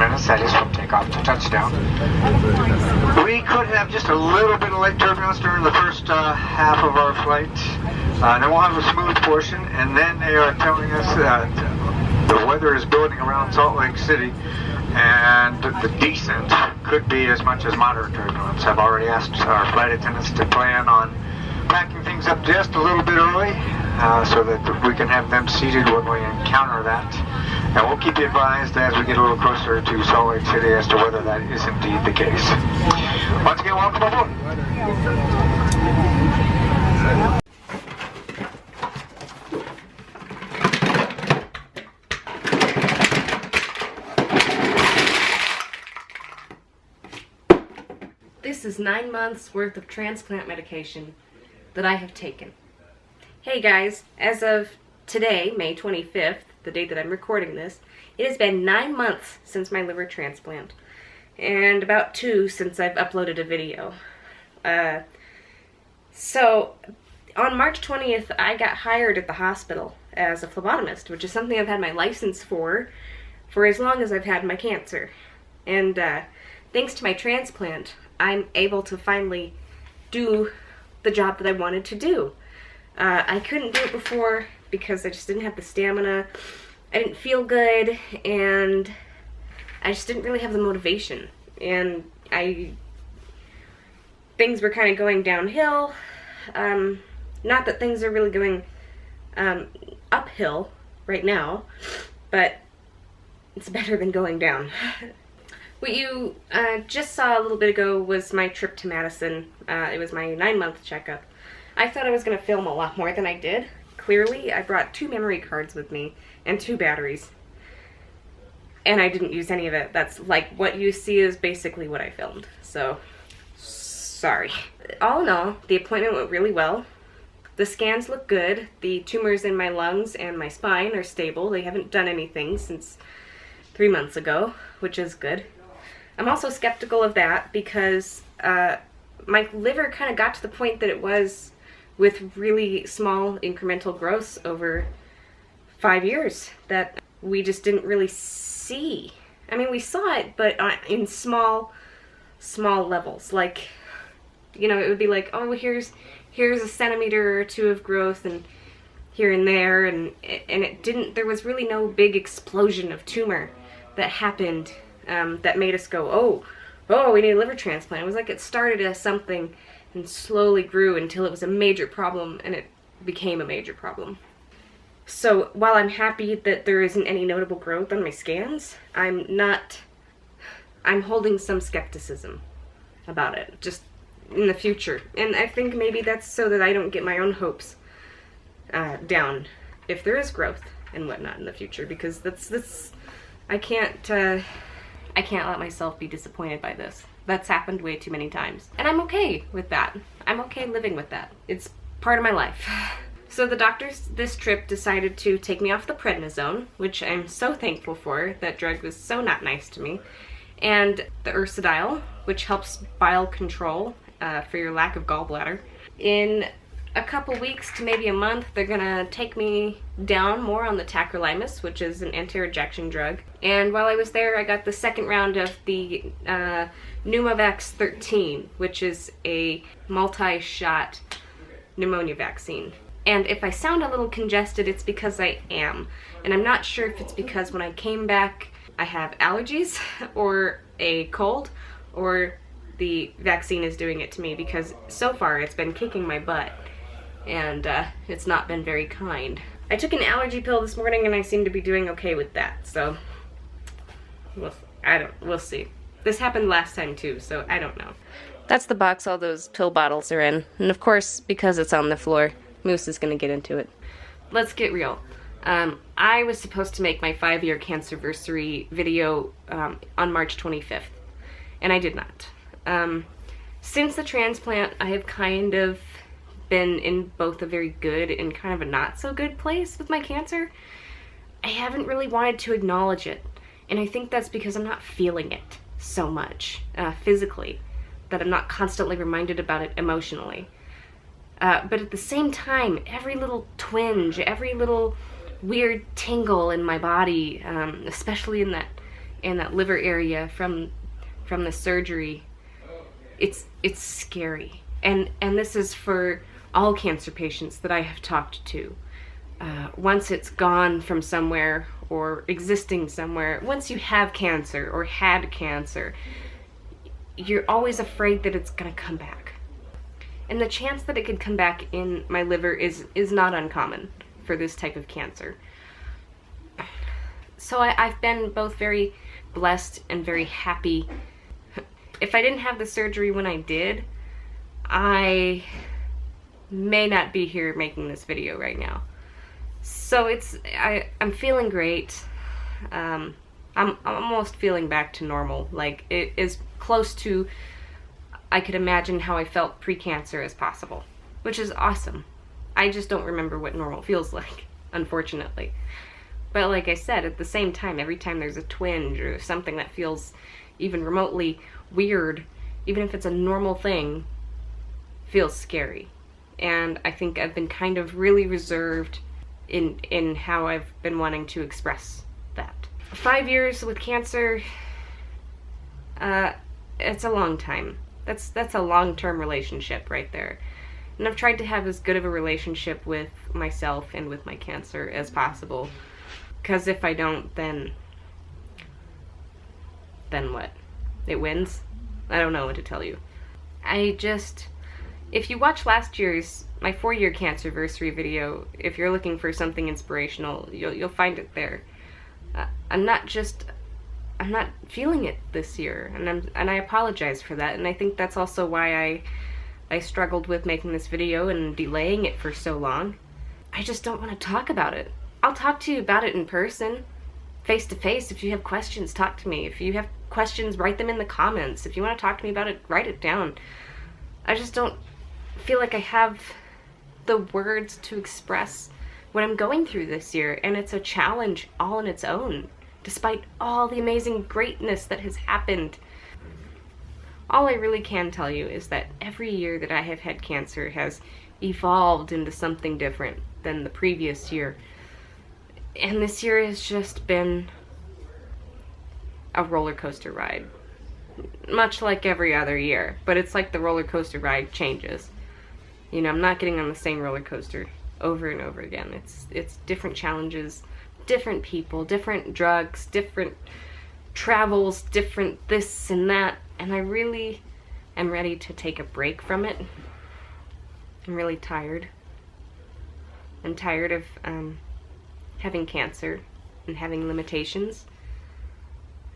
minutes, that is from takeoff to touchdown. We could have just a little bit of light turbulence during the first half of our flight. Then we'll have a smooth portion, and then they are telling us that the weather is building around Salt Lake City, and the descent could be as much as moderate turbulence. I've already asked our flight attendants to plan on packing things up just a little bit early so that we can have them seated when we encounter that. And we'll keep you advised as we get a little closer to Salt Lake City as to whether that is indeed the case. Once again, welcome aboard. This is 9 months worth of transplant medication that I have taken. Hey guys, as of today, May 25th, the date that I'm recording this, it has been 9 months since my liver transplant, and about 2 since I've uploaded a video. So, on March 20th, I got hired at the hospital as a phlebotomist, which is something I've had my license for as long as I've had my cancer. And thanks to my transplant, I'm able to finally do the job that I wanted to do. I couldn't do it before because I just didn't have the stamina, I didn't feel good, and I just didn't really have the motivation. And things were kind of going downhill. Not that things are really going uphill right now, but it's better than going down. What you just saw a little bit ago was my trip to Madison. It was my 9-month checkup. I thought I was going to film a lot more than I did. Clearly, I brought 2 memory cards with me and 2 batteries. And I didn't use any of it. That's like what you see is basically what I filmed. So, sorry. All in all, the appointment went really well. The scans look good. The tumors in my lungs and my spine are stable. They haven't done anything since 3 months ago, which is good. I'm also skeptical of that because my liver kind of got to the point that it was with really small incremental growths over 5 years that we just didn't really see. I mean, we saw it, but in small levels. Like, you know, it would be like, oh, here's a centimeter or 2 of growth, and here and there, and it didn't. There was really no big explosion of tumor that happened that made us go, oh, we need a liver transplant. It was like it started as something and slowly grew until it was a major problem, and it became a major problem. So while I'm happy that there isn't any notable growth on my scans, I'm holding some skepticism about it, just in the future. And I think maybe that's so that I don't get my own hopes down if there is growth and whatnot in the future, because that's I can't let myself be disappointed by this. That's happened way too many times. And I'm okay with that. I'm okay living with that. It's part of my life. So the doctors this trip decided to take me off the prednisone, which I'm so thankful for. That drug was so not nice to me. And the ursidile, which helps bile control for your lack of gallbladder. In a couple weeks to maybe a month, they're gonna take me down more on the tacrolimus, which is an anti-rejection drug. And while I was there, I got the second round of the Pneumovax 13, which is a multi-shot pneumonia vaccine. And if I sound a little congested, it's because I am. And I'm not sure if it's because when I came back, I have allergies or a cold, or the vaccine is doing it to me, because so far it's been kicking my butt. And it's not been very kind. I took an allergy pill this morning and I seem to be doing okay with that, so we'll see. This happened last time too, so I don't know. That's the box all those pill bottles are in, and of course, because it's on the floor, Moose is gonna get into it. Let's get real. I was supposed to make my 5-year Cancerversary video on March 25th, and I did not. Since the transplant, I have kind of been in both a very good and kind of a not so good place with my cancer. I haven't really wanted to acknowledge it, and I think that's because I'm not feeling it so much physically, that I'm not constantly reminded about it emotionally. But at the same time, every little twinge, every little weird tingle in my body, especially in that in that liver area from the surgery, it's scary. And this is for all cancer patients that I have talked to. Once it's gone from somewhere or existing somewhere, once you have cancer or had cancer, you're always afraid that it's gonna come back. And the chance that it could come back in my liver is not uncommon for this type of cancer. So I've been both very blessed and very happy. If I didn't have the surgery when I did, I may not be here making this video right now. So I'm feeling great. I'm almost feeling back to normal. Like, it is close to I could imagine how I felt pre-cancer as possible, which is awesome. I just don't remember what normal feels like, unfortunately. But like I said, at the same time, every time there's a twinge or something that feels even remotely weird, even if it's a normal thing, feels scary. And I think I've been kind of really reserved in how I've been wanting to express that. 5 years with cancer, it's a long time. That's a long-term relationship right there. And I've tried to have as good of a relationship with myself and with my cancer as possible. Because if I don't, then what? It wins? I don't know what to tell you. If you watch last year's, my 4-year Cancerversary video, if you're looking for something inspirational, you'll find it there. I'm not feeling it this year, and I apologize for that, and I think that's also why I struggled with making this video and delaying it for so long. I just don't want to talk about it. I'll talk to you about it in person, face to face. If you have questions, talk to me. If you have questions, write them in the comments. If you want to talk to me about it, write it down. I just don't feel like I have the words to express what I'm going through this year, and it's a challenge all on its own, despite all the amazing greatness that has happened. All I really can tell you is that every year that I have had cancer has evolved into something different than the previous year. And this year has just been a roller coaster ride. Much like every other year, but it's like the roller coaster ride changes. You know, I'm not getting on the same roller coaster over and over again. It's different challenges, different people, different drugs, different travels, different this and that, and I really am ready to take a break from it. I'm really tired. I'm tired of having cancer and having limitations.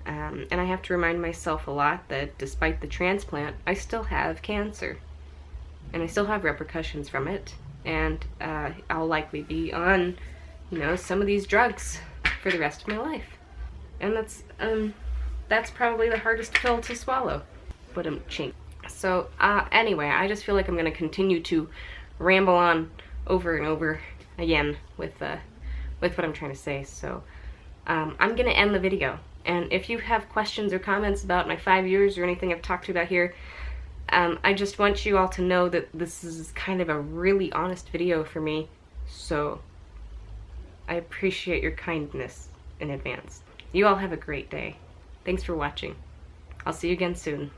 And I have to remind myself a lot that despite the transplant, I still have cancer. And I still have repercussions from it. And I'll likely be on, some of these drugs for the rest of my life. And that's probably the hardest pill to swallow. But I'm chink. So anyway, I just feel like I'm going to continue to ramble on over and over again with what I'm trying to say. So I'm going to end the video. And if you have questions or comments about my 5 years or anything I've talked about here, I just want you all to know that this is kind of a really honest video for me. So I appreciate your kindness in advance. You all have a great day. Thanks for watching. I'll see you again soon.